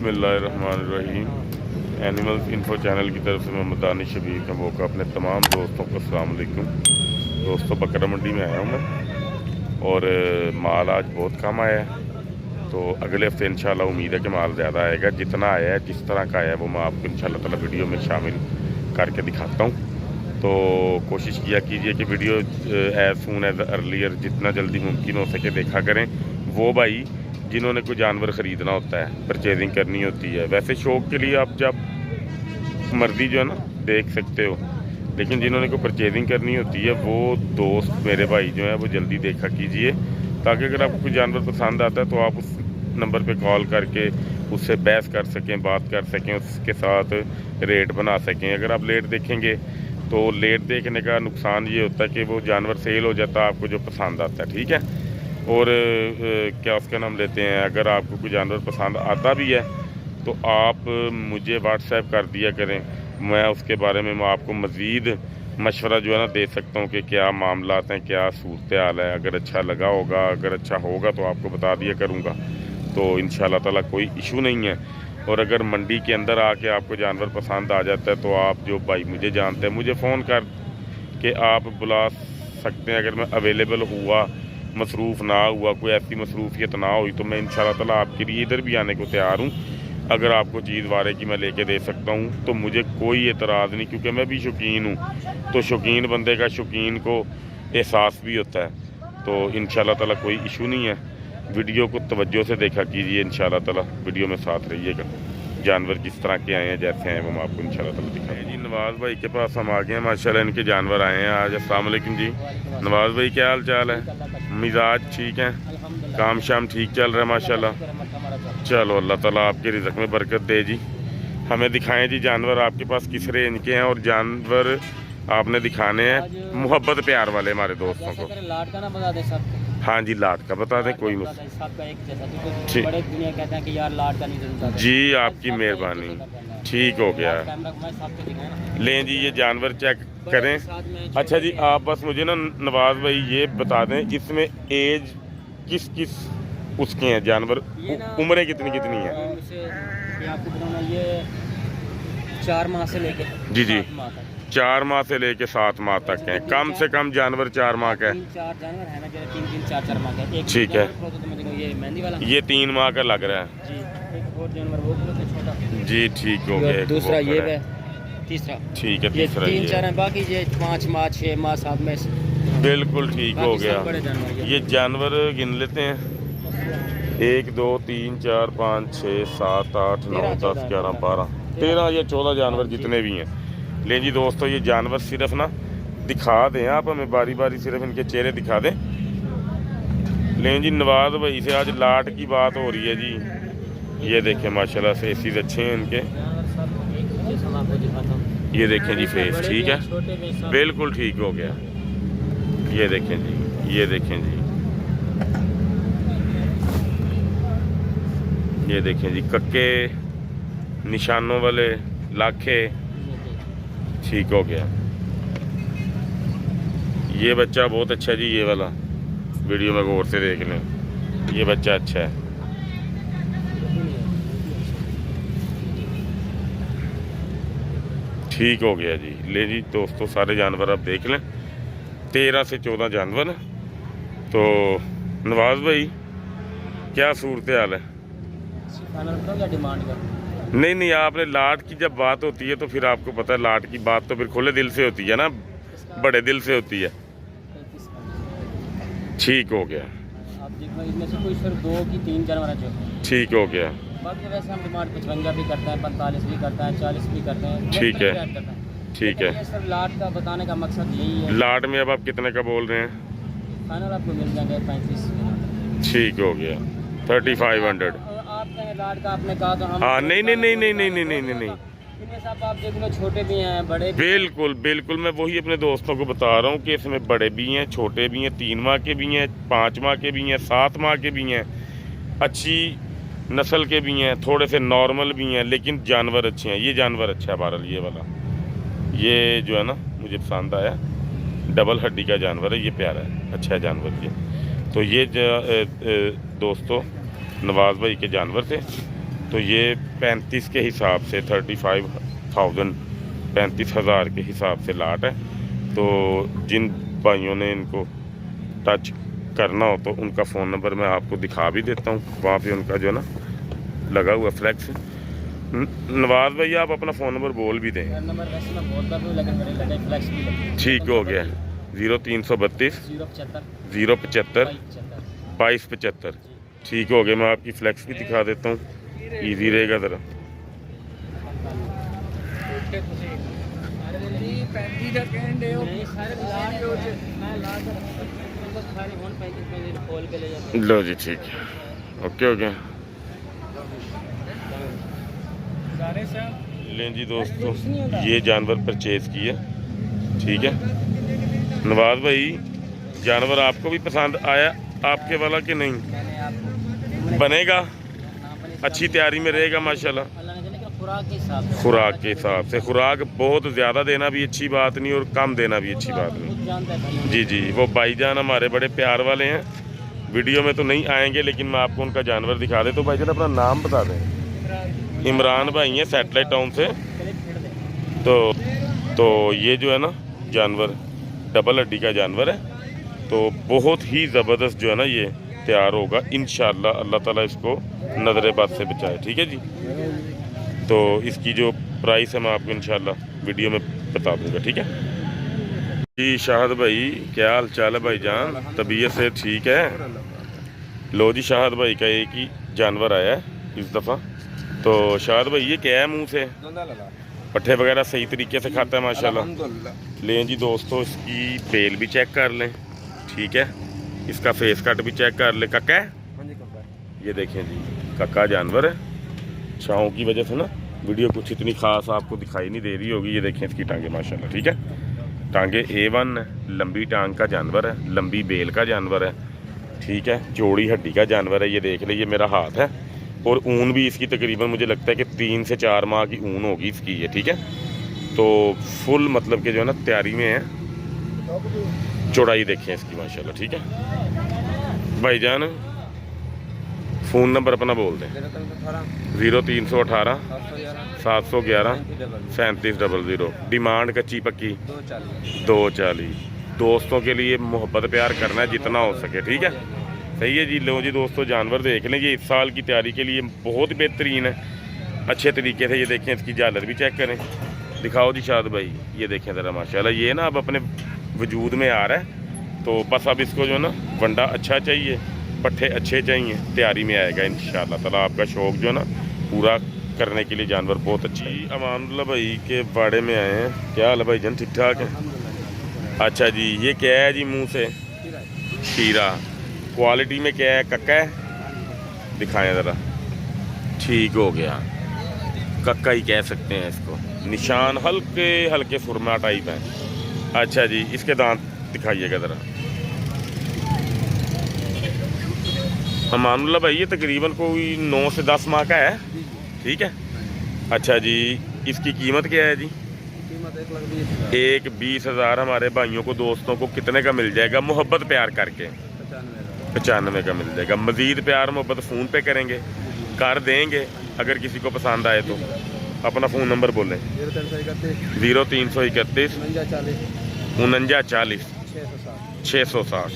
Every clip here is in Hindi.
बिस्मिल्लाहिर्रहमानिर्रहीम। एनिमल्स इन्फो चैनल की तरफ से मैं मदानी शबीर का मौका अपने तमाम दोस्तों को अस्सलाम वालेकुम। दोस्तों, बकरा मंडी में आया हूँ मैं और माल आज बहुत कम आया है, तो अगले हफ्ते इंशाल्लाह उम्मीद है कि माल ज़्यादा आएगा। जितना आया है, जिस तरह का आया है, वो मैं आपको इंशाल्लाह ताला वीडियो में शामिल करके दिखाता हूँ। तो कोशिश किया कीजिए कि video as soon as earlier, जितना जल्दी मुमकिन हो सके देखा करें। वो भाई जिन्होंने कोई जानवर ख़रीदना होता है, परचेजिंग करनी होती है, वैसे शौक़ के लिए आप जब मर्ज़ी जो है ना देख सकते हो, लेकिन जिन्होंने कोई परचेजिंग करनी होती है वो दोस्त मेरे भाई जो है वो जल्दी देखा कीजिए, ताकि अगर आपको कोई जानवर पसंद आता है तो आप उस नंबर पे कॉल करके उससे बहस कर सकें, बात कर सकें, उसके साथ रेट बना सकें। अगर आप लेट देखेंगे तो लेट देखने का नुकसान ये होता है कि वो जानवर सेल हो जाता है आपको जो पसंद आता है, ठीक है। और क्या उसका नाम लेते हैं, अगर आपको कोई जानवर पसंद आता भी है तो आप मुझे व्हाट्सएप कर दिया करें, मैं उसके बारे में मैं आपको मज़ीद मशवरा जो है ना दे सकता हूँ कि क्या मामला हैं, क्या सूरत हाल है। अगर अच्छा लगा होगा, अगर अच्छा होगा तो आपको बता दिया करूँगा, तो इंशाल्लाह ताला कोई इशू नहीं है। और अगर मंडी के अंदर आके आपको जानवर पसंद आ जाता है तो आप जो भाई मुझे जानते हैं, मुझे फ़ोन कर के आप बुला सकते हैं। अगर मैं अवेलेबल हुआ, मसरूफ़ ना हुआ, कोई ऐसी मसरूफियत ना हुई, तो मैं इंशाल्लाह ताला आपके लिए इधर भी आने को तैयार हूँ। अगर आपको चीज़ वारे की मैं लेके दे सकता हूँ तो मुझे कोई एतराज़ नहीं, क्योंकि मैं भी शौकीन हूँ। तो शौकीन बंदे का शौकीन को एहसास भी होता है। तो इंशाल्लाह ताला कोई इशू नहीं है। वीडियो को तवज्जो से देखा कीजिए, इंशाल्लाह ताला वीडियो में साथ रहिएगा। जानवर किस तरह के आए हैं, जैसे आए वो मैं आपको इंशाल्लाह ताला दिखाएँ। जी, नवाज़ भाई के पास हम आ गए हैं, माशाल्लाह इनके जानवर आए हैं आज। अस्सलाम वालेकुम जी। नवाज़ भाई क्या हाल चाल है? मिजाज ठीक है, काम शाम ठीक चल रहा है माशाल्लाह। चलो अल्लाह ताला आपके रिज़्क़ में बरकत दे जी। हमें दिखाएं जी जानवर आपके पास किस रेंज के हैं, और जानवर आपने दिखाने हैं मोहब्बत प्यार वाले हमारे दोस्तों को। लाट का ना बता दें सबको। हाँ जी, लाट का बता दें, कोई ठीक। बड़े दुनिया कहते हैं कि यार लाट का नहीं जी, आपकी मेहरबानी, ठीक हो गया। लें जी, ये जानवर चेक करें। अच्छा जी, आप बस मुझे ना नवाज़ भाई ये बता दें, इसमें एज किस किस उसके हैं जानवर, उम्रें कितनी कितनी है? आपको बताना, ये 4 माह से लेके जी 4 माह से लेके 7 माह तक हैं। कम से कम जानवर 4 माह का है। 4 जानवर है ना, 3-4 माह का। ठीक है, ये मेहंदी वाला, ये 3 माह का लग रहा है जी। एक और जानवर वो छोटा जी, ठीक हो गया। दूसरा ये है, तीसरा ठीक है, ये तीसरा 3-4 है, बाकी ये 5 माह 6 माह 7 में बिल्कुल ठीक हो गया। ये जानवर गिन लेते हैं, 1 2 3 4 5 6 7 8 9 10 11 12 13 या 14 जानवर जितने भी हैं। लें जी दोस्तों, ये जानवर सिर्फ ना दिखा दें आप हमें, बारी बारी सिर्फ इनके चेहरे दिखा दें। लें जी, नवाज़ भाई से आज लाट की बात हो रही है जी। ये देखें माशाल्लाह फेसिस अच्छे हैं इनके, ये देखें जी फेस ठीक है, बिल्कुल ठीक हो गया। ये देखें जी, ये देखें जी, ये देखें जी, कक्के निशानों वाले लाखे, ठीक हो गया। ये बच्चा बहुत अच्छा जी, ये वाला वीडियो में गौर से देख लें, ये बच्चा अच्छा है। ठीक हो गया जी। ले जी दोस्तों, सारे जानवर आप देख लें, 13 से 14 जानवर। तो नवाज़ भाई क्या सूरत हाल है? डिमांड का नहीं, आपने लाट की जब बात होती है तो फिर आपको पता है, लाट की बात तो फिर खुले दिल से होती है ना, बड़े दिल से होती है। ठीक हो गया। आप देखो, इनमें से कोई सिर्फ 2 की 3 जानवर है। ठीक हो गया। बाकी वैसे हम डिमांड 55 भी करते हैं, 45 भी करते हैं, 40 भी करते हैं। ठीक है, ठीक है। ये सर लाट का बताने का मकसद यही है। लाट में अब आप कितने का बोल रहे हैं? फाइनल आपको मिल जाएंगे 35। ठीक हो गया, 3500। आप कहें लाट का आपने कहा तो हम, हाँ नहीं, आप देख लो, छोटे भी हैं, बड़े भी। बिल्कुल मैं वही अपने दोस्तों को बता रहा हूँ कि इसमें बड़े भी हैं, छोटे भी हैं, 3 माह के भी हैं, 5 माह के भी हैं, 7 माह के भी हैं, अच्छी नस्ल के भी हैं, थोड़े से नॉर्मल भी हैं, लेकिन जानवर अच्छे हैं। ये जानवर अच्छा है बहरहाल, ये वाला, ये जो है ना मुझे पसंद आया, डबल हड्डी का जानवर है, ये प्यारा है, अच्छा है जानवर ये। तो ये दोस्तों नवाज़ भाई के जानवर थे। तो ये 35 के हिसाब से 35,000 35,000 के हिसाब से लाट है। तो जिन भाइयों ने इनको टच करना हो तो उनका फ़ोन नंबर मैं आपको दिखा भी देता हूँ, वहाँ पे उनका जो है ना लगा हुआ फ्लैक्स। नवाज भाई आप अपना फ़ोन नंबर बोल भी दें। नंबर वैसे मैं बोलता हूँ लेकिन मेरे लगे फ्लैक्स भी लगे। ठीक हो गया, 0332 075 2275। ठीक हो गया, मैं आपकी फ्लैक्स भी दिखा देता हूँ, ईजी रहेगा ज़रा। लो जी ठीक है, ओके हो गया। लें जी दोस्तों, ये जानवर परचेज़ किए, ठीक है। नवाज भाई जानवर आपको भी पसंद आया आपके वाला कि नहीं? बनेगा, अच्छी तैयारी में रहेगा माशाल्लाह। खुराक के हिसाब से, खुराक बहुत ज़्यादा देना भी अच्छी बात नहीं और कम देना भी अच्छी बात नहीं। जी जी, वो भाईजान हमारे बड़े प्यार वाले हैं, वीडियो में तो नहीं आएंगे लेकिन मैं आपको उनका जानवर दिखा दे। तो भाईजान अपना नाम बता दें। इमरान भाई हैं सैटेलाइट टाउन से। तो ये जो है ना जानवर डबल हड्डी का जानवर है, तो बहुत ही ज़बरदस्त जो है ना ये तैयार होगा इंशाल्लाह। अल्लाह ताला इसको नज़र बद से बचाए, ठीक है जी। तो इसकी जो प्राइस है मैं आपको इंशाल्लाह वीडियो में बता दूंगा, ठीक है जी। शाहद भाई क्या हाल चाल है भाईजान, तबीयत से ठीक है? लो जी, शाहद भाई का एक ही जानवर आया है इस दफ़ा। तो शाहद भाई ये क्या है, मुंह से पट्ठे वगैरह सही तरीके से खाता है माशाल्लाह। लें जी दोस्तों, इसकी बेल भी चेक कर लें, ठीक है। इसका फेस कट भी चेक कर ले। कक्का है, ये देखें जी कक्का जानवर है। छाँव की वजह से ना वीडियो कुछ इतनी खास आपको दिखाई नहीं दे रही होगी। ये देखें इसकी टांगे माशाल्लाह, ठीक है। टांगे A1 है, लंबी टांग का जानवर है, लंबी बेल का जानवर है, ठीक है। चौड़ी हड्डी का जानवर है। ये देख ले, ये मेरा हाथ है और ऊन भी इसकी तकरीबन मुझे लगता है कि 3 से 4 माह की ऊन होगी इसकी, ये ठीक है। तो फुल मतलब कि जो है ना तैयारी में है। चौड़ाई देखें इसकी माशाल्लाह, ठीक है। भाईजान फ़ोन नंबर अपना बोल दें। 0318 711 3700। डिमांड कच्ची पक्की 240। दोस्तों के लिए मोहब्बत प्यार करना है जितना हो सके, ठीक है। सही है जी। लो जी दोस्तों, जानवर देख लें, ये इस साल की तैयारी के लिए बहुत बेहतरीन है, अच्छे तरीके से। ये देखें इसकी झालर भी चेक करें, दिखाओ जी शाद भाई। ये देखें ज़रा माशाल्लाह, ये ना अब अपने वजूद में आ रहा है। तो बस अब इसको जो है ना वंडा अच्छा चाहिए, पट्ठे अच्छे चाहिए, तैयारी में आएगा इंशाल्लाह ताला। आपका शौक़ जो है ना पूरा करने के लिए जानवर बहुत अच्छी। अमानुल्लाह भाई के बाड़े में आए हैं। क्या हाल है भाई जान, ठीक ठाक है? अच्छा जी, ये क्या है जी मुँह से? खीरा। क्वालिटी में क्या है, कक्का है? दिखाएं ज़रा। ठीक हो गया, कक्का ही कह सकते हैं इसको। निशान हल्के हल्के सुरमा टाइप है। अच्छा जी, इसके दांत दिखाइएगा ज़रा। अमानुल्लाह भाई ये तकरीबन कोई 9 से 10 माह का है, ठीक है। अच्छा जी, इसकी कीमत क्या है जी? कीमत 1,20,000। हमारे भाइयों को दोस्तों को कितने का मिल जाएगा मोहब्बत प्यार करके? 95 का मिल जाएगा। मज़ीद प्यार मोहब्बत फ़ोन पे करेंगे, कर देंगे अगर किसी को पसंद आए तो। अपना फ़ोन नंबर बोलें। 0331 49 660।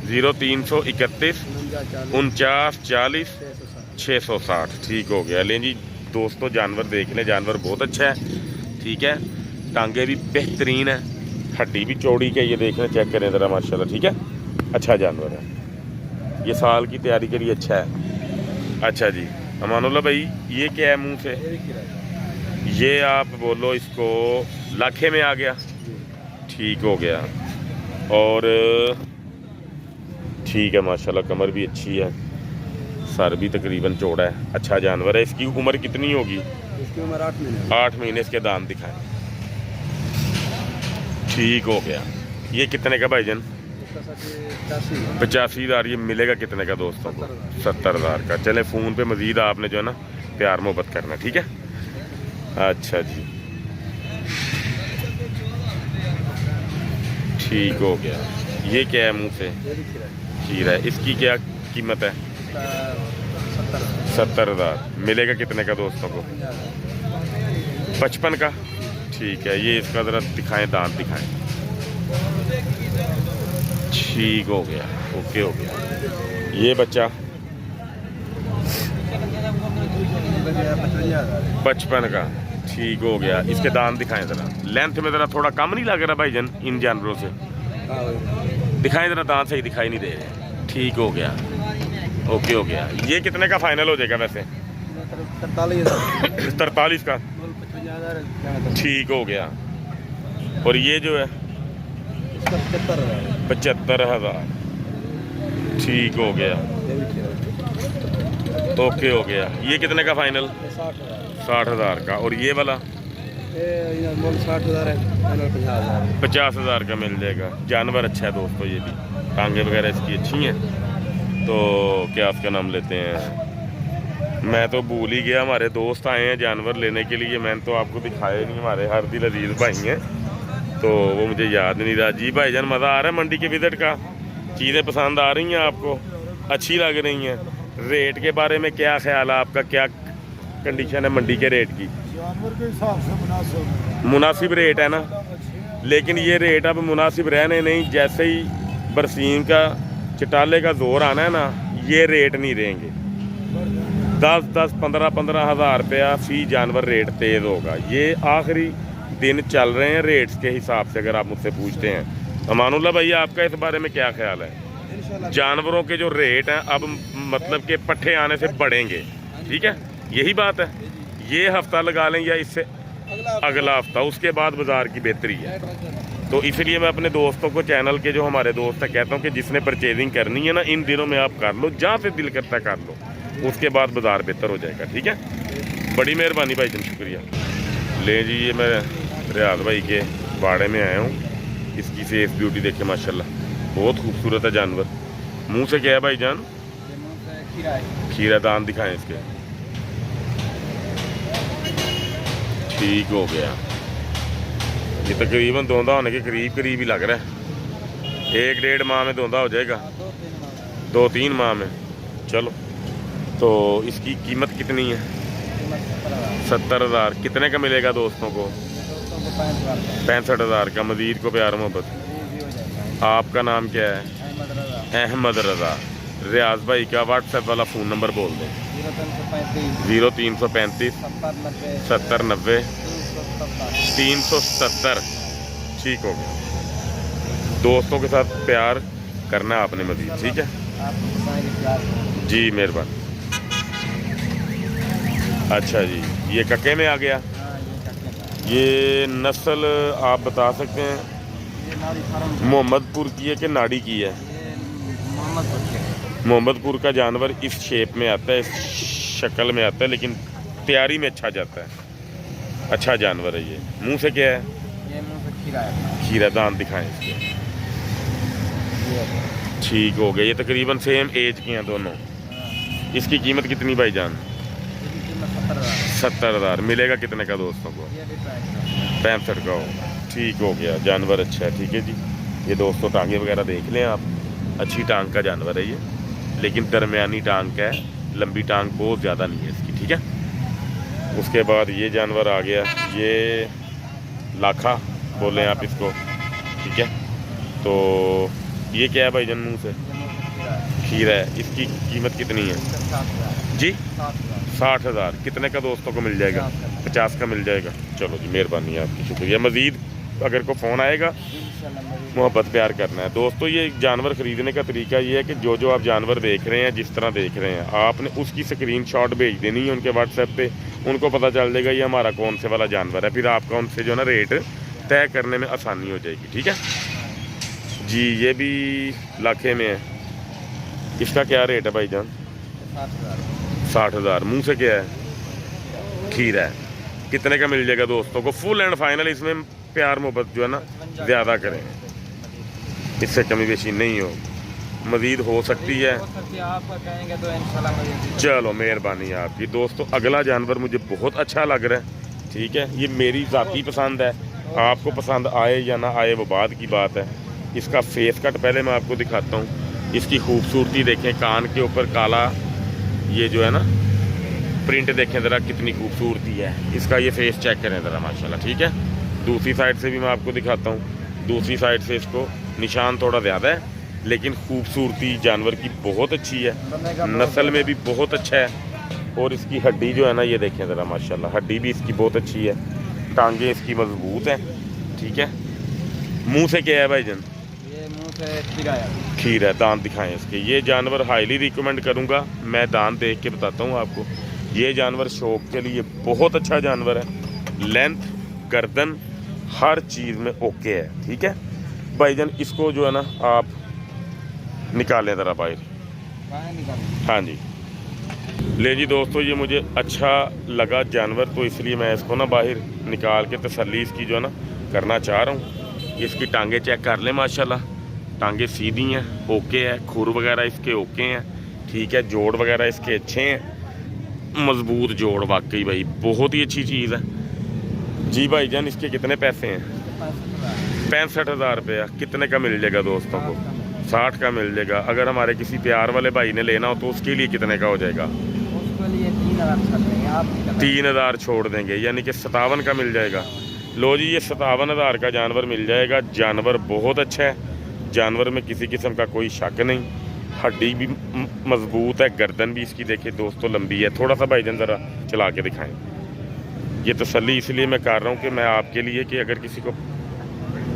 0331 49 40 660। ठीक हो गया। लें जी दोस्तों, जानवर देख लें, जानवर बहुत अच्छा है, ठीक है। टांगे भी बेहतरीन है, हड्डी भी चौड़ी के। ये देख लें, चेक करें ज़रा माशाल्लाह, ठीक है। अच्छा जानवर है, ये साल की तैयारी के लिए अच्छा है। अच्छा जी अमानुल्लाह भाई, ये क्या है मुंह से? ये आप बोलो इसको लाखे में आ गया। ठीक हो गया। और ठीक है माशाल्लाह, कमर भी अच्छी है, सर भी तकरीबन चौड़ा है। अच्छा जानवर है। इसकी उम्र कितनी होगी? इसकी उम्र 8 महीने। 8 महीने। इसके दांत दिखाएं। ठीक हो गया। ये कितने का भाईजान? 85,000। ये मिलेगा कितने का दोस्तों को? 70,000 का। चले फ़ोन पे मज़ीद आपने जो है ना प्यार मोहब्बत करना, ठीक है। अच्छा जी, ठीक हो गया। ये क्या है मुंह से? खीरा है। इसकी क्या कीमत है? 70,000। मिलेगा कितने का दोस्तों को? 55 का। ठीक है, ये इसका ज़रा दिखाएं, दांत दिखाएं। ठीक हो गया, ओके हो गया। ये बच्चा 55 का। ठीक हो गया। इसके दांत दिखाएं ज़रा, लेंथ में ज़रा थोड़ा कम नहीं लग रहा भाईजान इन जानवरों से? दिखाएं ज़रा, दांत सही दिखाई नहीं दे रहे। ठीक हो गया, ओके हो गया। ये कितने का फाइनल हो जाएगा वैसे? 43 का। ठीक हो गया। और ये जो है 75,000। ठीक हो गया, ओके हो गया। ये कितने का फाइनल? 60,000 का। और ये वाला 50,000 का मिल जाएगा। जानवर अच्छा है दोस्तों, ये भी टांगे वगैरह इसकी अच्छी हैं। तो क्या उसका नाम लेते हैं, मैं तो भूल ही गया। हमारे दोस्त आए हैं जानवर लेने के लिए, मैंने तो आपको दिखाया नहीं। हमारे हर दिल अजीज भाई हैं, तो वो मुझे याद नहीं रहा। जी भाईजान, मज़ा आ रहा है मंडी के विजिट का? चीज़ें पसंद आ रही हैं आपको, अच्छी लग रही हैं? रेट के बारे में क्या ख्याल है आपका? क्या कंडीशन है मंडी के रेट की? जानवर के हिसाब से मुनासिब रेट है ना, लेकिन ये रेट अब मुनासिब रहने नहीं। जैसे ही बरसीन का चटाले का जोर आना है ना, ये रेट नहीं रहेंगे। 10-10, 15-15 हज़ार रुपया फी जानवर रेट तेज़ होगा। ये आखिरी दिन चल रहे हैं रेट्स के हिसाब से, अगर आप मुझसे पूछते हैं। अमानुल्लाह भैया, आपका इस बारे में क्या ख्याल है? जानवरों के जो रेट हैं अब मतलब के पट्ठे आने से बढ़ेंगे, ठीक है, यही बात है। ये हफ्ता लगा लें या इससे अगला हफ्ता, उसके बाद बाज़ार की बेहतरी है। तो इसलिए मैं अपने दोस्तों को, चैनल के जो हमारे दोस्त हैं, कहता हूँ कि जिसने परचेजिंग करनी है ना, इन दिनों में आप कर लो, जहाँ से दिल करता कर लो, उसके बाद बाज़ार बेहतर हो जाएगा। ठीक है, बड़ी मेहरबानी भाई जान, शुक्रिया। ले जी, ये मैं रियाज भाई के बाड़े में आया हूँ। इसकी फेस ब्यूटी देखे माशाल्लाह, बहुत खूबसूरत है जानवर। मुंह से क्या है भाई जान? खीरा। दांत दिखाएं इसके। ठीक हो गया। ये तकरीबन धोंदा होने के करीब ही लग रहा है। 1-1.5 माह में धोंदा हो जाएगा, 2-3 माह में। चलो, तो इसकी कीमत कितनी है? 70,000। कितने का मिलेगा दोस्तों को? 65,000 का। मजीद को प्यार मोहब्बत। आपका नाम क्या है? अहमद रज़ा। रियाज भाई का व्हाट्सएप वाला फ़ोन नंबर बोल दें। 0335 70 90 370। ठीक हो गया। दोस्तों के साथ प्यार करना है आपने मजीद, ठीक है जी, मेहरबानी। अच्छा जी, ये कक्के में आ गया। ये नस्ल आप बता सकते हैं मोहम्मदपुर की है कि नाड़ी की है? मोहम्मदपुर का जानवर इस शेप में आता है, इस शक्ल में आता है, लेकिन तैयारी में अच्छा जाता है। अच्छा जानवर है ये। मुंह से क्या है? ये मुंह से खीरा है। खीरा। दांत दिखाएं इसके। ठीक हो गया। ये तकरीबन सेम एज के हैं दोनों। इसकी कीमत कितनी भाईजान? 70,000। मिलेगा कितने का दोस्तों को? 65 का हो। ठीक हो गया। जानवर अच्छा है, ठीक है जी। ये दोस्तों टांगे वगैरह देख लें आप, अच्छी टांग का जानवर है ये, लेकिन दरमियानी टांग का है, लंबी टांग बहुत ज़्यादा नहीं है इसकी, ठीक है। उसके बाद ये जानवर आ गया, ये लाखा बोलें आप इसको, ठीक है। तो ये क्या है भाईजान? मुँह से खीरा है। इसकी कीमत कितनी है जी? 60,000। कितने का दोस्तों को मिल जाएगा? 50 का मिल जाएगा। चलो जी, मेहरबानी है आपकी, शुक्रिया। मज़ीद अगर को फ़ोन आएगा, मोहब्बत प्यार करना है। दोस्तों, ये जानवर ख़रीदने का तरीका ये है कि जो आप जानवर देख रहे हैं, जिस तरह देख रहे हैं, आपने उसकी स्क्रीनशॉट भेज देनी है उनके व्हाट्सएप पे। उनको पता चल जाएगा ये हमारा कौन से वाला जानवर है। फिर आपका उनसे जो है ना रेट तय करने में आसानी हो जाएगी, ठीक है जी। ये भी लाखे में है। इसका क्या रेट है भाईजान? 60,000। मुँह से क्या है? खीरा है। कितने का मिल जाएगा दोस्तों को? Full and final. इसमें प्यार मोहब्बत जो है ना ज़्यादा करें, इससे कमी बेशी नहीं हो, मज़ीद हो सकती है। आप कहेंगे तो इंशाल्लाह मज़ीद। चलो, मेहरबानी आपकी। दोस्तों, अगला जानवर मुझे बहुत अच्छा लग रहा है, ठीक है। ये मेरी ज़ाती पसंद है, आपको पसंद आए या ना आए वो बाद की बात है। इसका फेस कट पहले मैं आपको दिखाता हूँ। इसकी खूबसूरती देखें, कान के ऊपर काला ये जो है ना प्रिंट देखें ज़रा कितनी खूबसूरती है इसका। ये फेस चेक करें ज़रा माशाल्लाह, ठीक है। दूसरी साइड से भी मैं आपको दिखाता हूँ। दूसरी साइड से इसको निशान थोड़ा ज़्यादा है, लेकिन खूबसूरती जानवर की बहुत अच्छी है, नस्ल में भी बहुत अच्छा है। और इसकी हड्डी जो है ना, ये देखें ज़रा माशाल्लाह, हड्डी भी इसकी बहुत अच्छी है, टांगे इसकी मजबूत हैं, ठीक है। मुंह से क्या है भाईजान? ये मुंह से खीरा है। खीर है। दांत दिखाएं इसके। ये जानवर हाईली रिकमेंड करूँगा, मैं दांत देख के बताता हूँ आपको। ये जानवर शौक के लिए बहुत अच्छा जानवर है। लेंथ, गर्दन, हर चीज़ में ओके है, ठीक है भाईजान। इसको जो है ना आप निकालें ज़रा बाहर। हाँ जी, ले जी दोस्तों, ये मुझे अच्छा लगा जानवर, तो इसलिए मैं इसको ना बाहर निकाल के तसल्ली इसकी जो है ना करना चाह रहा हूँ। इसकी टांगे चेक कर लें माशाल्लाह, टांगे सीधी हैं, ओके है। खुर वगैरह इसके ओके हैं, ठीक है। जोड़ वगैरह इसके अच्छे हैं, मजबूत जोड़, वाकई भाई बहुत ही अच्छी चीज़ है जी। भाईजान इसके कितने पैसे हैं? 65,000 रुपया। कितने का मिल जाएगा दोस्तों को? 60 का मिल जाएगा। अगर हमारे किसी प्यार वाले भाई ने लेना हो तो उसके लिए कितने का हो जाएगा? उसके लिए 3,000 छोड़ देंगे, यानी कि 57 का मिल जाएगा। लो जी, ये 57,000 का जानवर मिल जाएगा। जानवर बहुत अच्छा है, जानवर में किसी किस्म का कोई शक नहीं। हड्डी भी मजबूत है, गर्दन भी इसकी देखिए दोस्तों लंबी है। थोड़ा सा भाईजान ज़रा चला के दिखाएं। ये तसल्ली इसलिए मैं कर रहा हूँ कि मैं आपके लिए, कि अगर किसी को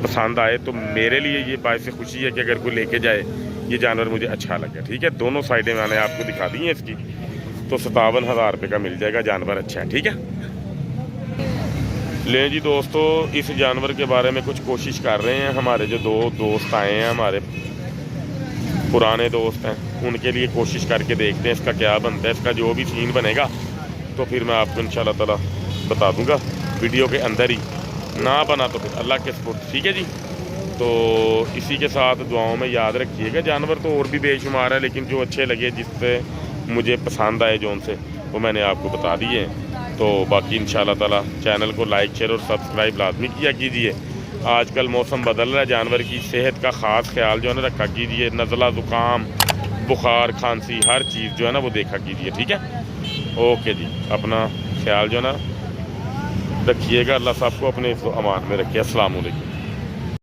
पसंद आए तो मेरे लिए ये बात से खुशी है कि अगर कोई लेके जाए ये जानवर मुझे अच्छा लगे, ठीक है। दोनों साइडें मैंने आपको दिखा दी हैं इसकी, तो 57,000 रुपये का मिल जाएगा। जानवर अच्छा है, ठीक है। ले जी दोस्तों, इस जानवर के बारे में कुछ कोशिश कर रहे हैं। हमारे जो दो दोस्त आए हैं, हमारे पुराने दोस्त हैं, उनके लिए कोशिश करके देखते हैं इसका क्या बनता है। इसका जो भी सीन बनेगा तो फिर मैं आपको इंशाल्लाह ताला बता दूंगा वीडियो के अंदर ही। ना बना तो फिर अल्लाह के सपुर्द, ठीक है जी। तो इसी के साथ दुआओं में याद रखिएगा। जानवर तो और भी बेशुमार है, लेकिन जो अच्छे लगे, जिससे मुझे पसंद आए, जो उनसे, वो मैंने आपको बता दिए। तो बाकी इंशाल्लाह ताला चैनल को लाइक, शेयर और सब्सक्राइब लाजमी किया कीजिए। आजकल मौसम बदल रहा है, जानवर की सेहत का ख़ास ख्याल जो है ना रखा कीजिए। नज़ला, ज़ुकाम, बुखार, खांसी, हर चीज़ जो है ना वो देखा कीजिए, ठीक है। ओके जी, अपना ख्याल जो है ना रखिएगा। अल्लाह साहब को अपने अमान में रखिए। अस्सलाम वालेकुम।